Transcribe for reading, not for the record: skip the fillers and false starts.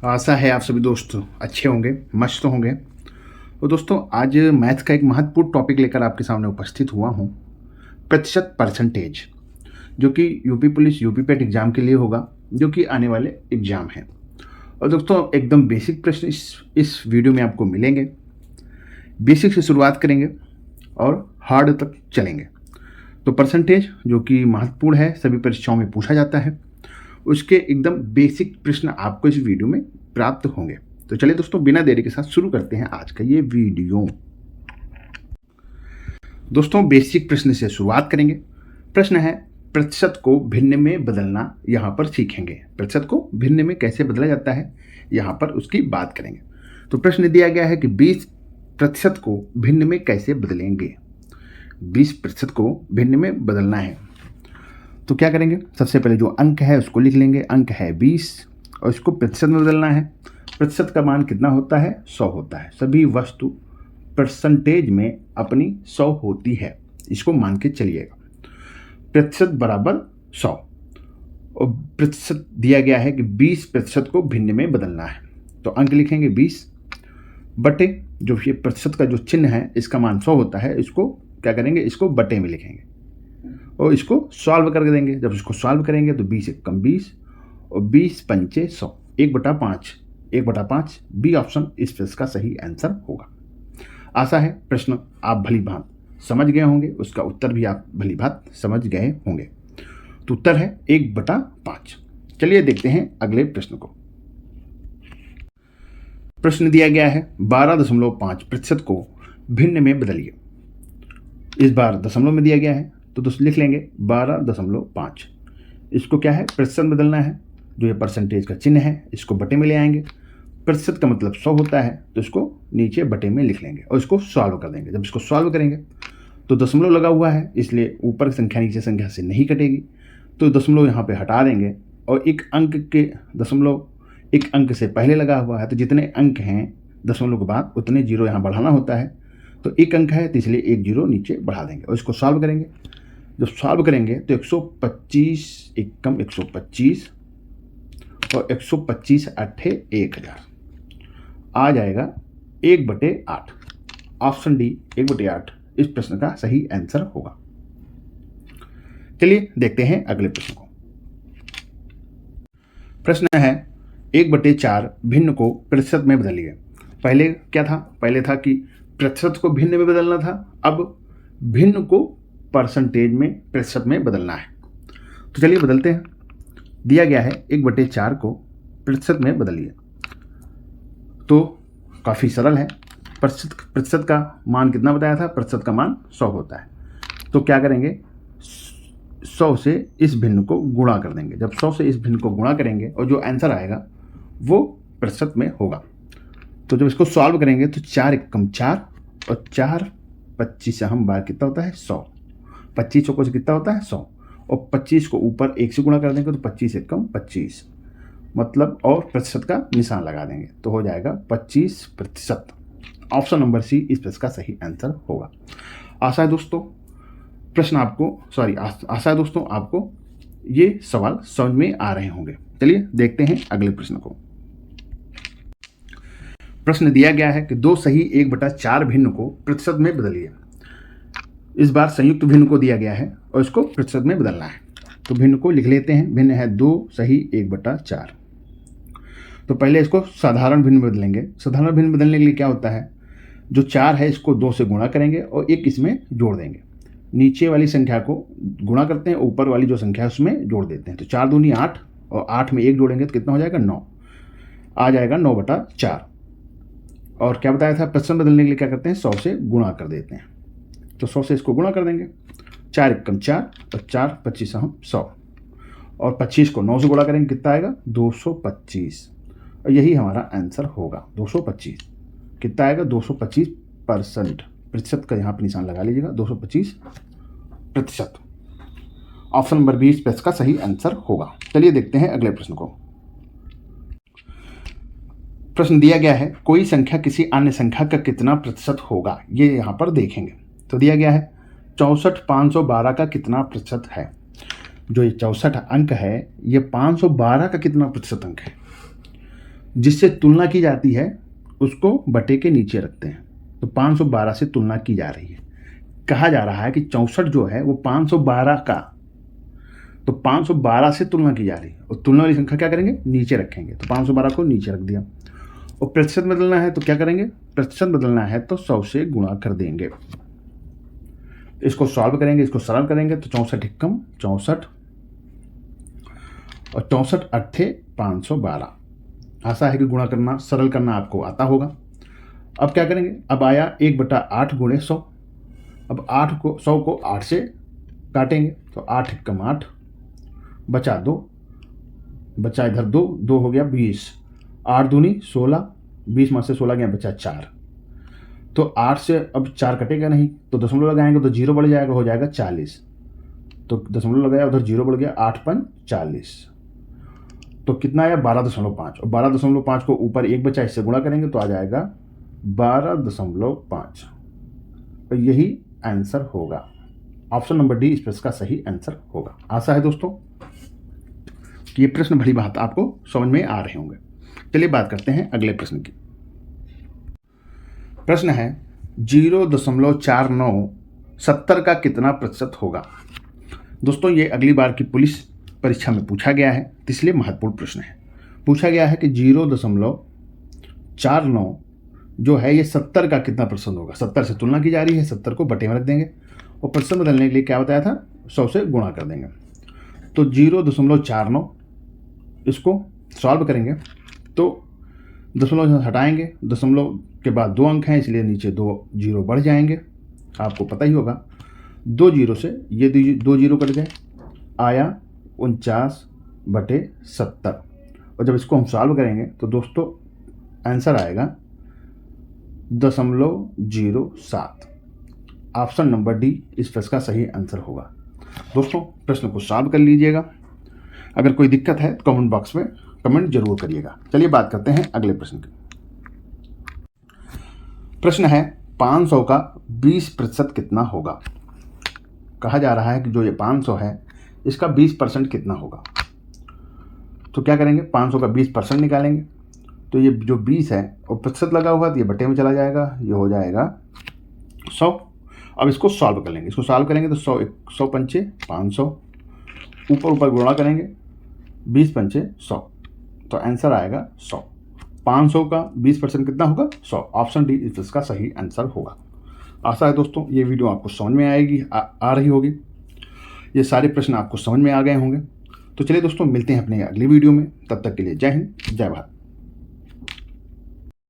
आशा है आप सभी दोस्त अच्छे होंगे, मस्त होंगे। तो दोस्तों आज मैथ का एक महत्वपूर्ण टॉपिक लेकर आपके सामने उपस्थित हुआ हूँ। प्रतिशत परसेंटेज, जो कि यूपी पुलिस यूपी पेट एग्जाम के लिए होगा, जो कि आने वाले एग्जाम है। और दोस्तों एकदम बेसिक प्रश्न इस वीडियो में आपको मिलेंगे। बेसिक से शुरुआत करेंगे और हार्ड तक चलेंगे। तो परसेंटेज जो कि महत्वपूर्ण है, सभी परीक्षाओं में पूछा जाता है, उसके एकदम बेसिक प्रश्न आपको इस वीडियो में प्राप्त होंगे। तो चलिए दोस्तों बिना देरी के साथ शुरू करते हैं आज का ये वीडियो। दोस्तों बेसिक प्रश्न से शुरुआत करेंगे। प्रश्न है प्रतिशत को भिन्न में बदलना, यहाँ पर सीखेंगे। प्रतिशत को भिन्न में कैसे बदला जाता है, यहाँ पर उसकी बात करेंगे। तो प्रश्न दिया गया है कि 20% को भिन्न में कैसे बदलेंगे। 20% को भिन्न में बदलना है तो क्या करेंगे, सबसे पहले जो अंक है उसको लिख लेंगे। अंक है 20 और इसको प्रतिशत में बदलना है। प्रतिशत का मान कितना होता है, 100 होता है। सभी वस्तु परसेंटेज में अपनी 100 होती है, इसको मान के चलिएगा। प्रतिशत बराबर 100 और प्रतिशत दिया गया है कि 20% को भिन्न में बदलना है। तो अंक लिखेंगे 20 बटे जो ये प्रतिशत का जो चिन्ह है इसका मान 100 होता है, इसको क्या करेंगे, इसको बटे में लिखेंगे और इसको सॉल्व कर देंगे। जब इसको सॉल्व करेंगे तो 20 एक कम 20 और 20 पंचे 100, 1/5, 1/5 बी ऑप्शन इस प्रश्न का सही आंसर होगा। आशा है प्रश्न आप भली भांत समझ गए होंगे, उसका उत्तर भी आप भली भांत समझ गए होंगे। तो उत्तर है 1/5। चलिए देखते हैं अगले प्रश्न को। प्रश्न दिया गया है 12.5% को भिन्न में बदलिए। इस बार दशमलव में दिया गया है तो दोस्तों लिख लेंगे 12.5। इसको क्या है, प्रतिशत बदलना है। जो ये परसेंटेज का चिन्ह है इसको बटे में ले आएंगे। प्रतिशत का मतलब 100 होता है तो इसको नीचे बटे में लिख लेंगे और इसको सॉल्व कर देंगे। जब इसको सॉल्व करेंगे तो दशमलव लगा हुआ है, इसलिए ऊपर की संख्या नीचे संख्या से नहीं कटेगी, तो दशमलव यहाँ पे हटा देंगे। और एक अंक के दशमलव एक अंक से पहले लगा हुआ है, तो जितने अंक हैं दशमलव के बाद उतने जीरो यहाँ बढ़ाना होता है। तो एक अंक है तो इसलिए एक जीरो नीचे बढ़ा देंगे और इसको सॉल्व करेंगे। जब सॉल्व करेंगे तो 125 एक कम 125 और 125 अट्ठे 1000 आ जाएगा 1/8। ऑप्शन डी 1/8 इस प्रश्न का सही आंसर होगा। चलिए देखते हैं अगले प्रश्न को। प्रश्न है 1/4 भिन्न को प्रतिशत में बदलिए। पहले क्या था, पहले था कि प्रतिशत को भिन्न में बदलना था, अब भिन्न को परसेंटेज में प्रतिशत में बदलना है। तो चलिए बदलते हैं। दिया गया है 1/4 को प्रतिशत में बदलिए। तो काफ़ी सरल है। प्रतिशत का मान कितना बताया था, प्रतिशत का मान 100 होता है। तो क्या करेंगे, 100 से इस भिन्न को गुणा कर देंगे। जब 100 से इस भिन्न को गुणा करेंगे और जो आंसर आएगा वो प्रतिशत में होगा। तो जब इसको सॉल्व करेंगे तो 4 एक कम 4 और 4 25 हम बार कितना होता है 100। 25 चौकों से कितना होता है 100 और 25 को ऊपर 1 से गुणा कर देंगे तो 25 एक कम 25, मतलब और प्रतिशत का निशान लगा देंगे तो हो जाएगा 25%। ऑप्शन नंबर सी इस प्रश्न का सही आंसर होगा। आशा है दोस्तों आशा है दोस्तों आपको ये सवाल समझ में आ रहे होंगे। चलिए देखते हैं अगले प्रश्न को। प्रश्न दिया गया है कि 2 सही 1/4 भिन्न को प्रतिशत में बदलिए। इस बार संयुक्त भिन्न को दिया गया है और इसको प्रतिशत में बदलना है। तो भिन्न को लिख लेते हैं। भिन्न है 2 सही 1/4। तो पहले इसको साधारण भिन्न बदलेंगे। साधारण भिन्न बदलने के लिए क्या होता है, जो 4 है इसको 2 से गुणा करेंगे और 1 इसमें जोड़ देंगे। नीचे वाली संख्या को गुणा करते हैं, ऊपर वाली जो संख्या है उसमें जोड़ देते हैं। तो 4 दूनी 8 और 8 में 1 जोड़ेंगे तो कितना हो जाएगा 9, आ जाएगा 9/4। और क्या बताया था, प्रतिशत बदलने के लिए क्या करते हैं, 100 से गुणा कर देते हैं। तो 100 से इसको गुणा कर देंगे। 4 एक कम 4 और 4 25 हम 100 और 25 को 9 से गुणा करेंगे कितना आएगा 225 और यही हमारा आंसर होगा 225। कितना आएगा 225%। प्रतिशत का यहाँ पर निशान लगा लीजिएगा 225%। ऑप्शन नंबर 20 प्रश्न का सही आंसर होगा। चलिए देखते हैं अगले प्रश्न को। प्रश्न दिया गया है कोई संख्या किसी अन्य संख्या का कितना प्रतिशत होगा, ये यहाँ पर देखेंगे। तो दिया गया है 64,512 का कितना प्रतिशत है। जो ये 64 अंक है ये 512 का कितना प्रतिशत अंक है। जिससे तुलना की जाती है उसको बटे के नीचे रखते हैं। तो 512 से तुलना की जा रही है। कहा जा रहा है कि 64 जो है वो 512 का, तो 512 से तुलना की जा रही है और तुलना वाली संख्या क्या करेंगे, नीचे रखेंगे। तो 512 को नीचे रख दिया। और प्रतिशत बदलना है तो क्या करेंगे, प्रतिशत बदलना है तो 100 से गुणा कर देंगे। इसको सॉल्व करेंगे, इसको सरल करेंगे तो 64 एकम 64 और 64 अट्ठे 512। आशा है कि गुणा करना सरल करना आपको आता होगा। अब क्या करेंगे, अब आया 1/8 गुणे 100। अब 100 को 8 से काटेंगे तो 8 एकम 8, बचा 2, बचा इधर 2, 2 हो गया 20, 8 दूनी 16, 20 में से 16 गया बचा 4। तो 8 से अब 4 कटेगा नहीं, तो दशमलव लगाएंगे तो 0 बढ़ जाएगा, हो जाएगा 40। तो दशमलव लगाया, उधर 0 बढ़ गया, 8 पंच 40। तो कितना आया 12.5, और 12.5 को ऊपर 1 बचा, इससे गुणा करेंगे तो आ जाएगा 12.5। तो यही आंसर होगा। ऑप्शन नंबर डी इस प्रश्न का सही आंसर होगा। आशा है दोस्तों कि ये प्रश्न भली बात आपको समझ में आ रहे होंगे। चलिए बात करते हैं अगले प्रश्न की। प्रश्न है 0.49 70 का कितना प्रतिशत होगा। दोस्तों ये अगली बार की पुलिस परीक्षा में पूछा गया है, इसलिए महत्वपूर्ण प्रश्न है। पूछा गया है कि 0.49 जो है ये 70 का कितना प्रतिशत होगा। 70 से तुलना की जा रही है, 70 को बटे में रख देंगे और प्रतिशत बदलने के लिए क्या बताया था, 100 से गुणा कर देंगे। तो 0.49 इसको सॉल्व करेंगे तो दशमलव हटाएंगे, दशमलव के बाद 2 अंक हैं इसलिए नीचे 2 जीरो बढ़ जाएंगे। आपको पता ही होगा 2 जीरो से ये 2 जीरो कट गए, आया 49/70। और जब इसको हम सॉल्व करेंगे तो दोस्तों आंसर आएगा 0.07। ऑप्शन नंबर डी इस प्रश्न का सही आंसर होगा। दोस्तों प्रश्न को सॉल्व कर लीजिएगा। अगर कोई दिक्कत है तो कमेंट बॉक्स में कमेंट जरूर करिएगा। चलिए बात करते हैं अगले प्रश्न की। प्रश्न है 500 का 20% कितना होगा। कहा जा रहा है कि जो ये 500 है इसका 20% कितना होगा। तो क्या करेंगे, 500 का 20% निकालेंगे तो ये जो 20 है और प्रतिशत लगा हुआ तो ये बटे में चला जाएगा, ये हो जाएगा 100। अब इसको सॉल्व कर लेंगे, इसको सॉल्व करेंगे तो 100 पंचे 500, ऊपर ऊपर गुणा करेंगे 20 पंचे 100, तो आंसर आएगा 100। 500 का 20% कितना होगा, 100। ऑप्शन डी इसका सही आंसर होगा। आशा है दोस्तों ये वीडियो आपको समझ में आएगी, आ रही होगी। ये सारे प्रश्न आपको समझ में आ गए होंगे। तो चलिए दोस्तों मिलते हैं अपने अगली वीडियो में, तब तक के लिए जय हिंद जय भारत।